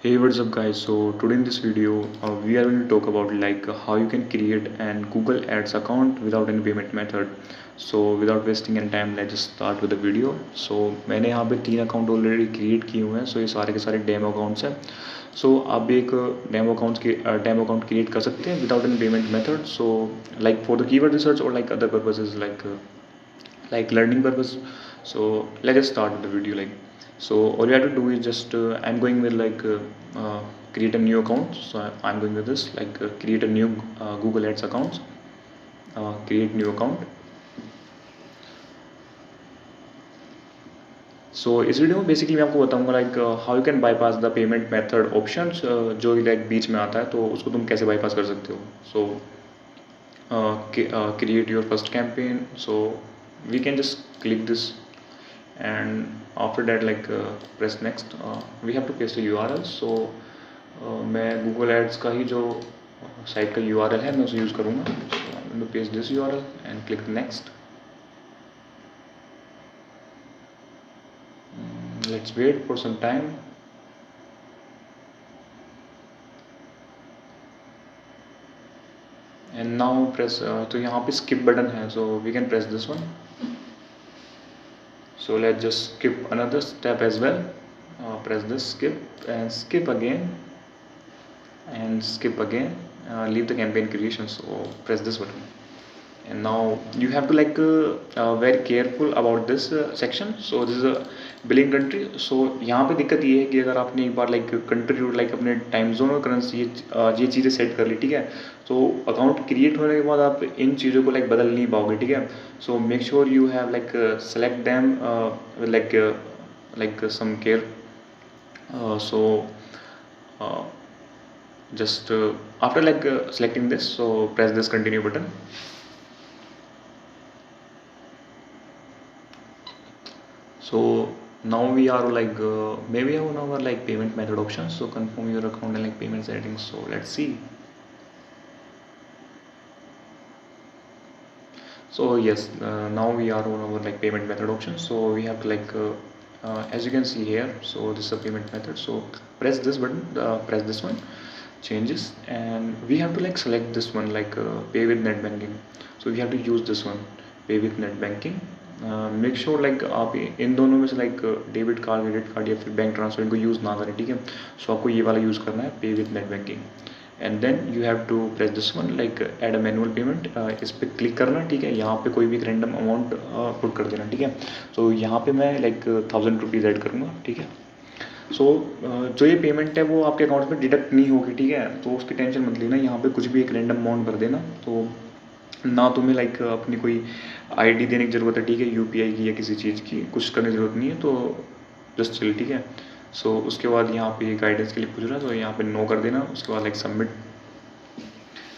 Hey, what's up guys? So today in this video we are going to talk about how you can create an Google Ads account without any payment method. So without wasting any time, let's just start with the video. So मैंने यहाँ पे 3 account already create किए हुए हैं. सो ये सारे के सारे डेमो अकाउंट्स हैं. सो आप भी एक डेमो अकाउंट क्रिएट कर सकते हैं without any payment method. So like for the keyword research और like other purposes like learning purpose. So let's just start with the video. So all you have to do is just I'm going with create a new account. So I'm going with this create a new Google Ads account. Create new account. So इस video में basically मैं आपको बताऊंगा how you can bypass the payment method options जो बीच में आता है, तो उसको तुम कैसे बाईपास कर सकते हो. सो create your first campaign. So we can just click this, and after that press next. We have to paste the URL. So मैं Google Ads का ही जो साइट का URL है मैं उसे यूज़ करूँगा. So I'm going to paste this URL and click next. Let's wait for some time. And now press तो यहाँ पे skip button है, so we can press this one. So let's just skip another step as well. Press this skip and skip again and skip again. Leave the campaign creation. So press this button, and now you have to very careful about this section. So this is a billing country. So यहाँ पे दिक्कत ये है कि अगर आपने एक बार कंट्री अपने टाइम जोन और करेंसी ये चीज़ें सेट कर ली, ठीक है, तो अकाउंट क्रिएट होने के बाद आप इन चीज़ों को बदल नहीं पाओगे, ठीक है. So make sure you have select them some care. So just after selecting this, so press this continue button. So now we are maybe on our payment method options. So confirm your account and payment settings. So let's see. So yes, now we are on our payment method options. So we have to as you can see here, so this is a payment method. So press this button, press this one, changes, and we have to select this one pay with net banking. So we have to use this one, pay with net banking. Make sure आप इन दोनों में से debit card, credit card या फिर bank transfer इनको use ना करें, ठीक है. सो आपको ये वाला यूज़ करना है, pay with net banking. And then you have to press this one add a manual payment. इस पर क्लिक करना, ठीक है. यहाँ पे कोई भी एक रैंडम अमाउंट पुट कर देना, ठीक है. सो यहाँ पे मैं 1000 रुपीज़ ऐड करूँगा, ठीक है. सो जो ये पेमेंट है वो आपके अकाउंट में डिडक्ट नहीं होगी, ठीक है. तो उसकी टेंशन मत लेना. यहाँ पे कुछ भी एक रैंडम अमाउंट भर देना, तो ना तुम्हें अपनी कोई आईडी देने की ज़रूरत है, ठीक है, यूपीआई की या किसी चीज़ की कुछ करने की ज़रूरत नहीं है. तो जस्ट चिल, ठीक है. सो उसके बाद यहाँ पे गाइडेंस के लिए पूछ रहा है, तो यहाँ पे नो कर देना. उसके बाद सबमिट.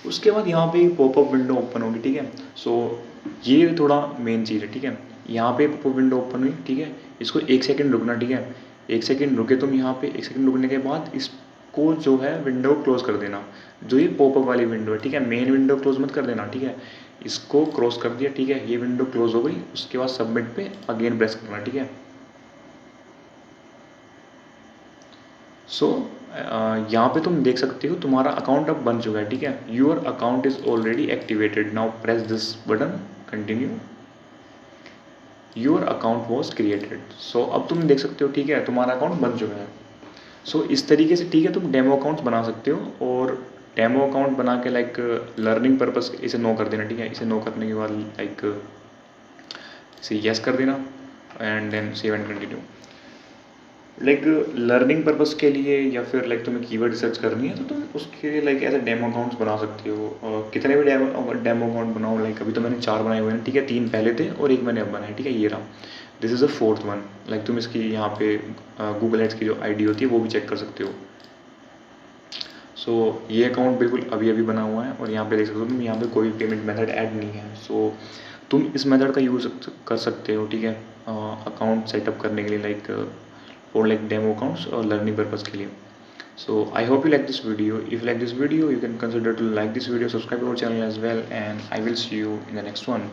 उसके बाद यहाँ पे पॉपअप विंडो ओपन होगी, ठीक है. सो ये थोड़ा मेन चीज़ है, ठीक है. यहाँ पे पॉपअप विंडो ओपन हुई, ठीक है. इसको 1 सेकेंड रुकना, ठीक है. 1 सेकेंड रुके तुम यहाँ पे. 1 सेकेंड रुकने के बाद इसको जो है विंडो क्लोज कर देना. जो ये पॉपअप वाली विंडो है, ठीक है, मेन विंडो क्लोज मत कर देना, ठीक है. इसको क्रॉस कर दिया, ठीक है. ये विंडो क्लोज हो गई. उसके बाद सबमिट पे अगेन प्रेस करना, ठीक है. सो यहाँ पे तुम देख सकते हो तुम्हारा अकाउंट अब बन चुका है, ठीक है. Your account is already activated. Now press this button, continue. Your account was created. So अब तुम देख सकते हो, ठीक है, तुम्हारा अकाउंट बन चुका है. सो इस तरीके से, ठीक है, तुम डेमो अकाउंट्स बना सकते हो. और डेमो अकाउंट बना के लर्निंग पर्पस इसे नो कर देना, ठीक है. इसे नो करने के बाद इसे यस कर देना and then save and continue. Learning purpose के लिए या फिर तुम्हें कीवर्ड रिसर्च करनी है, तो तुम उसके लिए ऐसे डेमो अकाउंट्स बना सकते हो. कितने भी डेमो अकाउंट बनाओ. अभी तो मैंने 4 बनाए हुए हैं, ठीक है. 3 पहले थे और एक मैंने अब बनाया, ठीक है. ये रहा, this is a 4th one. तुम इसकी यहाँ पे गूगल एड्स की जो आईडी होती है वो भी चेक कर सकते हो. सो ये अकाउंट बिल्कुल अभी अभी बना हुआ है और यहाँ पे देख सकते हो तुम, यहाँ पे कोई पेमेंट मेथड ऐड नहीं है. सो तुम इस मेथड का यूज़ कर सकते हो, ठीक है, अकाउंट सेटअप करने के लिए और डेमो अकाउंट्स और लर्निंग पर्पज़ के लिए. So I hope you like this video. If you like this video, you can consider to like this video, subscribe to our channel as well, and I will see you in the next one.